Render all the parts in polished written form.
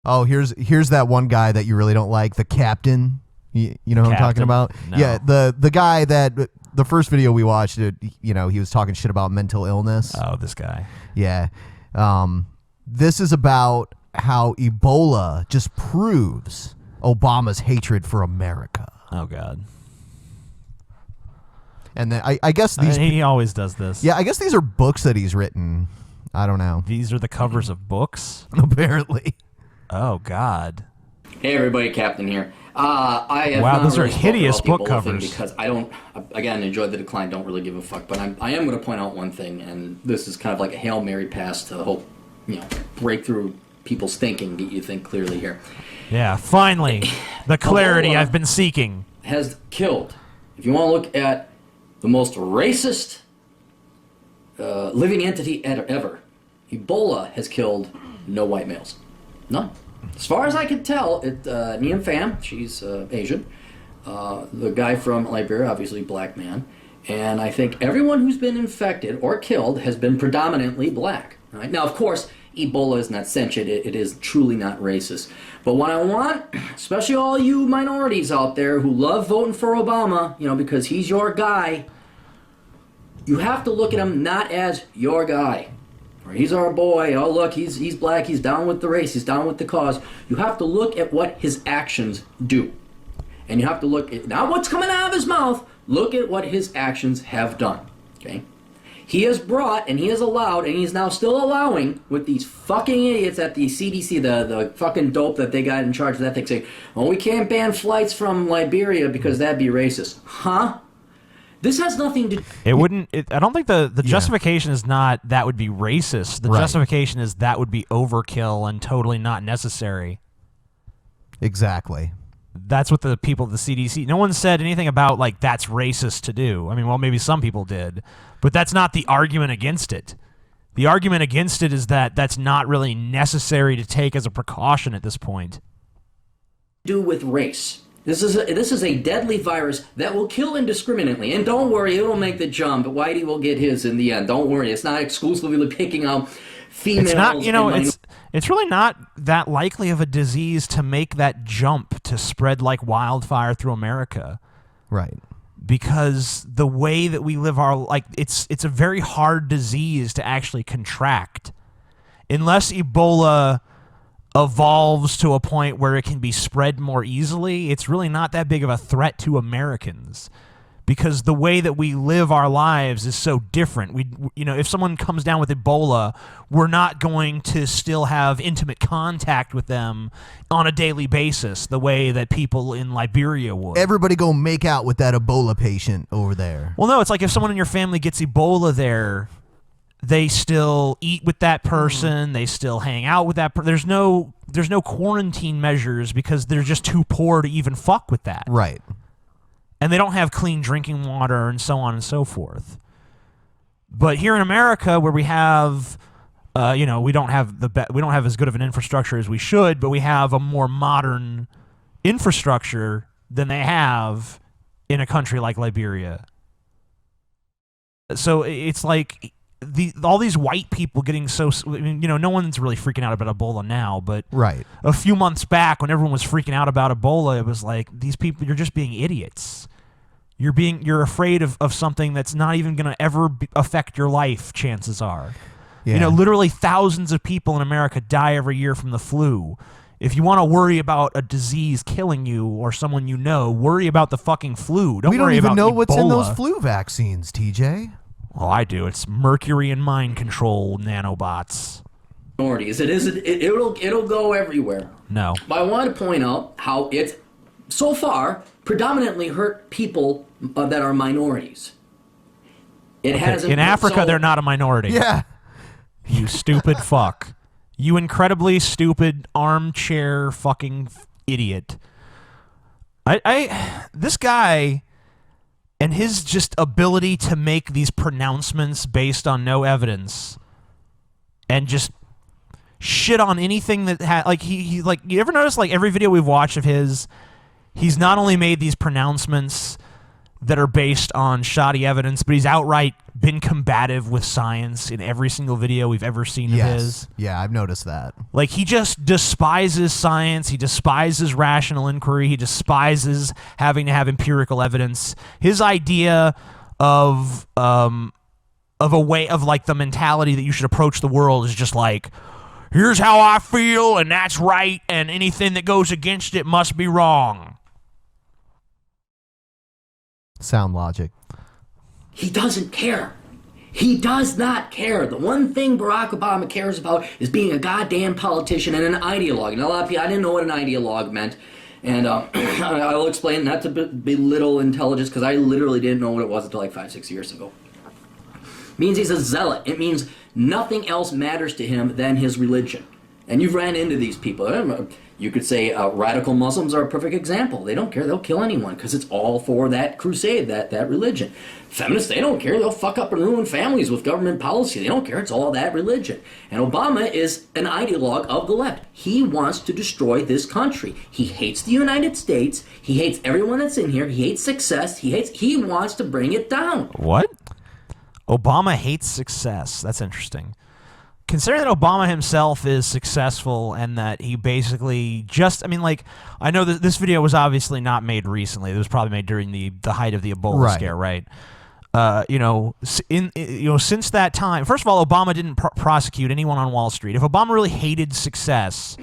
Oh, here's that one guy that you really don't like, the captain. You know who I'm talking about? No. Yeah, the guy that the first video we watched, he was talking shit about mental illness. Oh, this guy. Yeah. This is about how Ebola just proves Obama's hatred for America. Oh, God. And then I guess these... he always does this. Yeah, I guess these are books that he's written. I don't know. These are the covers of books? Apparently. Oh, God. Hey, everybody, Captain here. I have wow, not those really are hideous spoken book about the Ebola thing covers. because I don't, again, enjoy the decline, don't really give a fuck. But I am going to point out one thing, and this is kind of like a Hail Mary pass to hope, break through people's thinking, get you think clearly here. Yeah, finally, the clarity Ebola I've been seeking. Has killed, if you want to look at the most racist living entity ever, Ebola has killed no white males. None. As far as I can tell, Niam Pham, she's Asian. The guy from Liberia, obviously black man. And I think everyone who's been infected or killed has been predominantly black. Right? Now, of course, Ebola is not sentient. It is truly not racist. But what I want, especially all you minorities out there who love voting for Obama, because he's your guy, you have to look at him not as your guy. Or he's our boy. Oh, look, he's black. He's down with the race. He's down with the cause. You have to look at what his actions do. And you have to look at not what's coming out of his mouth. Look at what his actions have done. Okay? He has brought and he has allowed and he's now still allowing with these fucking idiots at the CDC, the fucking dope that they got in charge of that thing, saying, oh, we can't ban flights from Liberia because that'd be racist. Huh? This has nothing to... It wouldn't... I don't think the justification is not that would be racist. The Right. justification is that would be overkill and totally not necessary. Exactly. That's what the people of the CDC... No one said anything about, that's racist to do. I mean, well, maybe some people did. But that's not the argument against it. The argument against it is that that's not really necessary to take as a precaution at this point. Do with race. This is a deadly virus that will kill indiscriminately. And don't worry, it'll make the jump. Whitey will get his in the end. Don't worry. It's not exclusively picking out females. It's not, it's really not that likely of a disease to make that jump to spread like wildfire through America. Right. Because the way that we live our it's a very hard disease to actually contract. Unless Ebola evolves to a point where it can be spread more easily, it's really not that big of a threat to Americans. Because the way that we live our lives is so different. If someone comes down with Ebola, we're not going to still have intimate contact with them on a daily basis the way that people in Liberia would. Everybody go make out with that Ebola patient over there. Well, no, it's like if someone in your family gets Ebola there, they still eat with that person, they still hang out with that person. There's no quarantine measures because they're just too poor to even fuck with that. Right. And they don't have clean drinking water and so on and so forth. But here in America, where we have, we don't have as good of an infrastructure as we should, but we have a more modern infrastructure than they have in a country like Liberia. So it's like all these white people getting so, no one's really freaking out about Ebola now, but right. A few months back when everyone was freaking out about Ebola, it was like, these people, you're just being idiots. You're afraid of something that's not even going to ever affect your life, chances are. Yeah. Literally thousands of people in America die every year from the flu. If you want to worry about a disease killing you or someone you know, worry about the fucking flu. Don't we worry don't even about know Ebola. what's in those flu vaccines, TJ. Well, I do. It's mercury and mind control nanobots. It'll go everywhere. No. But I want to point out how it's so far predominantly hurt people that are minorities. It hasn't. In Africa, they're not a minority. Yeah. You stupid fuck. You incredibly stupid armchair fucking idiot. This guy and his just ability to make these pronouncements based on no evidence and just shit on anything that you ever notice every video we've watched of his, he's not only made these pronouncements that are based on shoddy evidence, but he's outright been combative with science in every single video we've ever seen of his. Yeah, I've noticed that. Like, he just despises science. He despises rational inquiry. He despises having to have empirical evidence. His idea of a way of, like, the mentality that you should approach the world is just like, here's how I feel, and that's right, and anything that goes against it must be wrong. Sound logic. He doesn't care. He does not care. The one thing Barack Obama cares about is being a goddamn politician and an ideologue. And a lot of people, I didn't know what an ideologue meant. And I will explain, not to belittle intelligence, because I literally didn't know what it was until like 5-6 years ago. It means he's a zealot. It means nothing else matters to him than his religion. And you've ran into these people. You could say radical Muslims are a perfect example. They don't care. They'll kill anyone because it's all for that crusade, that religion. Feminists, they don't care. They'll fuck up and ruin families with government policy. They don't care. It's all that religion. And Obama is an ideologue of the left. He wants to destroy this country. He hates the United States. He hates everyone that's in here. He hates success. He wants to bring it down. What? Obama hates success. That's interesting. Considering that Obama himself is successful and that he basically just, I mean, like, I know that this video was obviously not made recently. It was probably made during the height of the Ebola scare, right? Since that time, first of all, Obama didn't prosecute anyone on Wall Street. If Obama really hated success,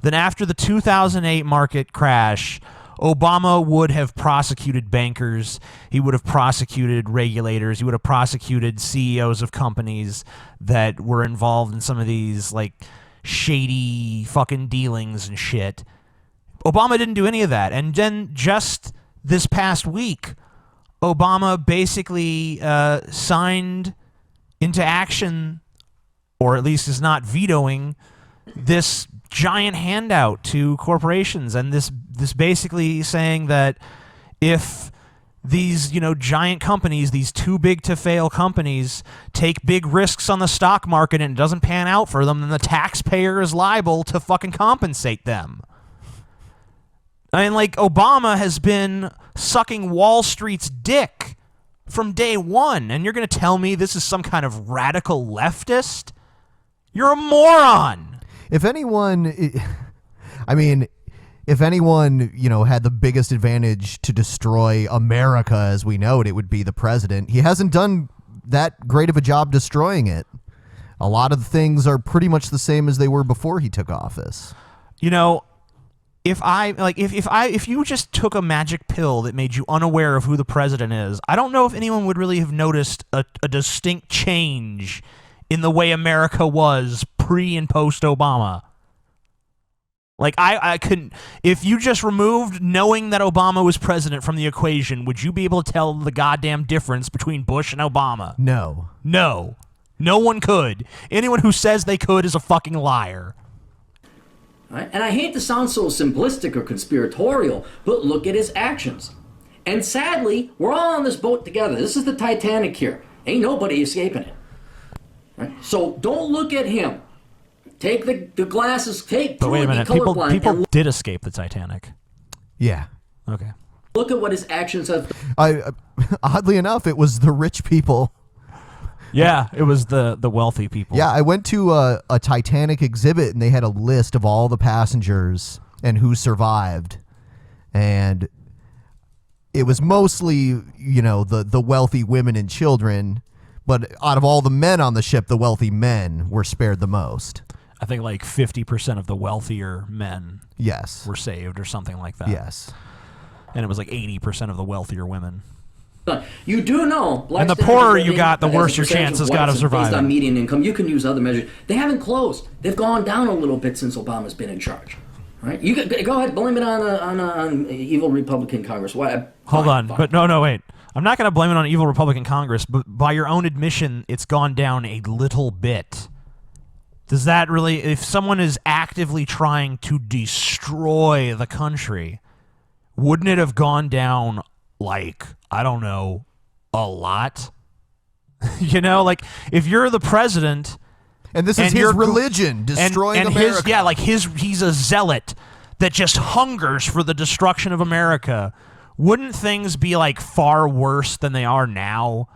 then after the 2008 market crash, Obama would have prosecuted bankers, he would have prosecuted regulators, he would have prosecuted CEOs of companies that were involved in some of these, like, shady fucking dealings and shit. Obama didn't do any of that. And then just this past week, Obama basically signed into action, or at least is not vetoing, this giant handout to corporations, and this basically saying that if these, giant companies, these too big to fail companies, take big risks on the stock market and it doesn't pan out for them, then the taxpayer is liable to fucking compensate them. I mean, like, Obama has been sucking Wall Street's dick from day one, and you're going to tell me this is some kind of radical leftist? You're a moron! If anyone, had the biggest advantage to destroy America as we know it, it would be the president. He hasn't done that great of a job destroying it. A lot of the things are pretty much the same as they were before he took office. If you just took a magic pill that made you unaware of who the president is, I don't know if anyone would really have noticed a distinct change in the way America was pre and post Obama. Like, I couldn't, if you just removed knowing that Obama was president from the equation, would you be able to tell the goddamn difference between Bush and Obama? No. No one could. Anyone who says they could is a fucking liar. Right? And I hate to sound so simplistic or conspiratorial, but look at his actions. And sadly, we're all on this boat together. This is the Titanic here. Ain't nobody escaping it. Right? So don't look at him. Take the glasses. But wait a minute. People did escape the Titanic. Yeah. Okay. Look at what his actions have. Oddly enough, it was the rich people. Yeah, it was the wealthy people. Yeah, I went to a Titanic exhibit, and they had a list of all the passengers and who survived. And it was mostly, the wealthy women and children. But out of all the men on the ship, the wealthy men were spared the most. I think like 50% of the wealthier men were saved or something like that. Yes. And it was like 80% of the wealthier women. You do know, and the poorer you got, the worse your chances got of surviving. Based on median income, you can use other measures. They haven't closed. They've gone down a little bit since Obama's been in charge. Right? You go ahead, blame it on evil Republican Congress. Why? Hold on, but no, wait. I'm not going to blame it on evil Republican Congress, but by your own admission, it's gone down a little bit. Does that really, if someone is actively trying to destroy the country, wouldn't it have gone down, like, I don't know, a lot? Like, if you're the president... And this is his religion, destroying America. He's a zealot that just hungers for the destruction of America. wouldn't things be like far worse than they are now?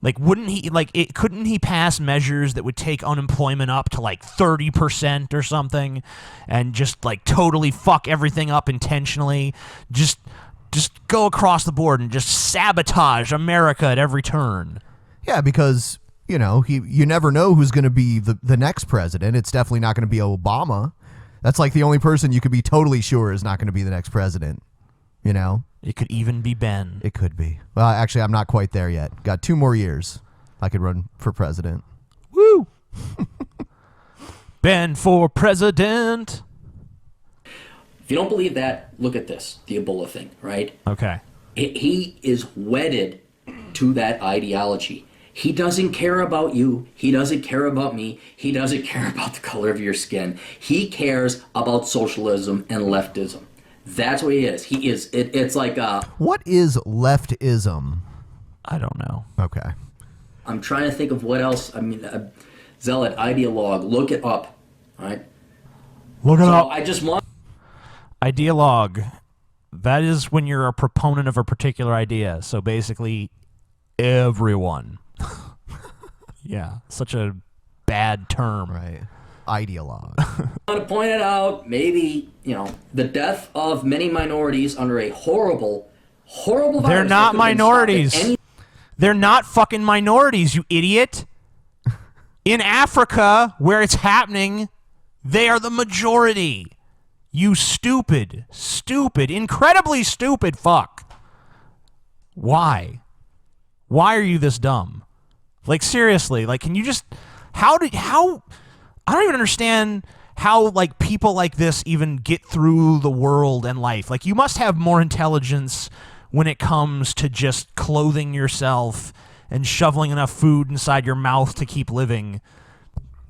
Like, wouldn't he, like, couldn't he pass measures that would take unemployment up to like 30% or something, and just like totally fuck everything up intentionally? Just go across the board and just sabotage America at every turn. Yeah, because, you know, you never know who's going to be the next president. It's definitely not going to be Obama. That's like the only person you could be totally sure is not going to be the next president, you know? It could even be Ben. It could be. Well, actually, I'm not quite there yet. Got 2 more years. I could run for president. Woo! Ben for president. If you don't believe that, look at this, the Ebola thing, right? Okay. He is wedded to that ideology. He doesn't care about you. He doesn't care about me. He doesn't care about the color of your skin. He cares about socialism and leftism. That's what he is. He is. It's like What is leftism? I don't know. Okay. I'm trying to think of what else. I mean, zealot, ideologue. Look it up. All right. Look it up. I just want. Ideologue. That is when you're a proponent of a particular idea. So basically, everyone. Yeah, such a bad term. Right. Ideologue. I want to point it out. Maybe, you know, the death of many minorities under a horrible, horrible virus. They're not minorities. They're not fucking minorities, you idiot. In Africa, where it's happening, they are the majority. You stupid, incredibly stupid fuck. Why? Why are you this dumb? Like, seriously, like, can you just, how, I don't even understand how, like, people like this even get through the world and life. Like, you must have more intelligence when it comes to just clothing yourself and shoveling enough food inside your mouth to keep living.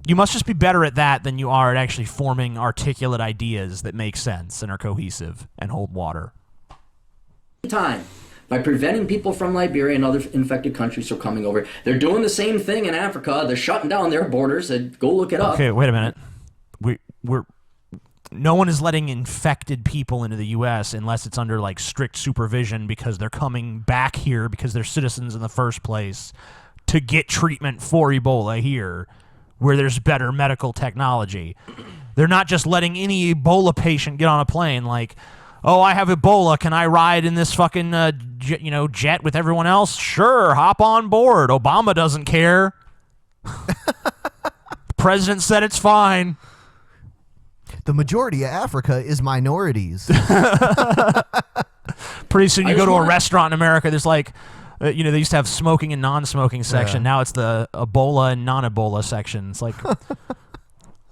You must just be better at that than you are at actually forming articulate ideas that make sense and are cohesive and hold water. Time by preventing people from Liberia and other infected countries from coming over. They're doing the same thing in Africa. They're shutting down their borders. Go look it up. Okay, wait a minute. No one is letting infected people into the U.S. unless it's under like strict supervision because they're coming back here because they're citizens in the first place to get treatment for Ebola here, where there's better medical technology. They're not just letting any Ebola patient get on a plane like, oh, I have Ebola. Can I ride in this fucking jet with everyone else? Sure, hop on board. Obama doesn't care. The president said it's fine. The majority of Africa is minorities. Pretty soon you go to a restaurant in America, there's like, they used to have smoking and non-smoking section. Yeah. Now it's the Ebola and non-Ebola section. It's like...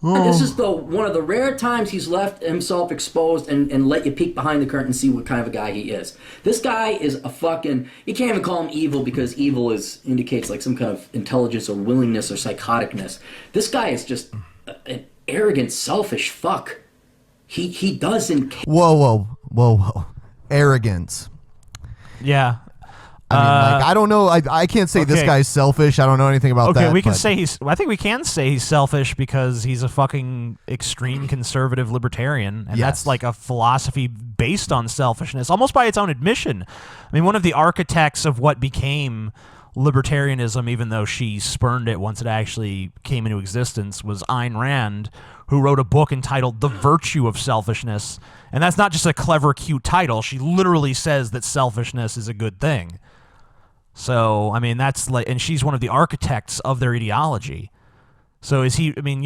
This is one of the rare times he's left himself exposed and let you peek behind the curtain and see what kind of a guy he is. This guy is a fucking... You can't even call him evil because evil indicates like some kind of intelligence or willingness or psychoticness. This guy is just an arrogant, selfish fuck. He doesn't care. Whoa. Arrogance. Yeah. I mean, like, I don't know. I can't say this guy's selfish. I don't know anything about that. Okay, we can say I think we can say he's selfish because he's a fucking extreme conservative libertarian, and that's like a philosophy based on selfishness, almost by its own admission. I mean, one of the architects of what became libertarianism, even though she spurned it once it actually came into existence, was Ayn Rand, who wrote a book entitled The Virtue of Selfishness. And that's not just a clever, cute title. She literally says that selfishness is a good thing. So, I mean, that's like, and she's one of the architects of their ideology. So is he, I mean,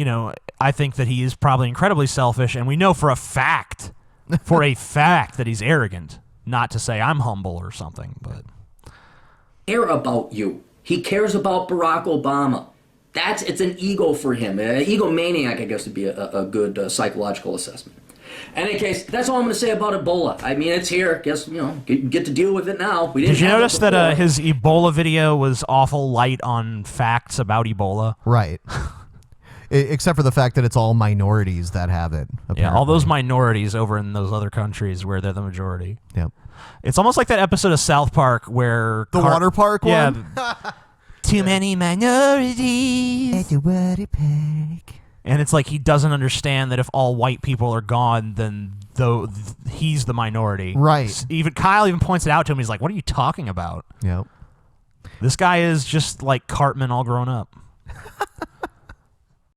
I think that he is probably incredibly selfish, and we know for a fact that he's arrogant. Not to say I'm humble or something, but... care about you. He cares about Barack Obama. It's an ego for him. An egomaniac, I guess, would be a good psychological assessment. In any case, that's all I'm going to say about Ebola. I mean, it's here. Guess, get to deal with it now. Did you notice that his Ebola video was awful light on facts about Ebola? Right. Except for the fact that it's all minorities that have it. Apparently. Yeah, all those minorities over in those other countries where they're the majority. Yep. It's almost like that episode of South Park where... The water park one? Too many minorities. At the water park. And it's like he doesn't understand that if all white people are gone, then he's the minority. Right. Even Kyle even points it out to him. He's like, "What are you talking about? Yep. This guy is just like Cartman all grown up."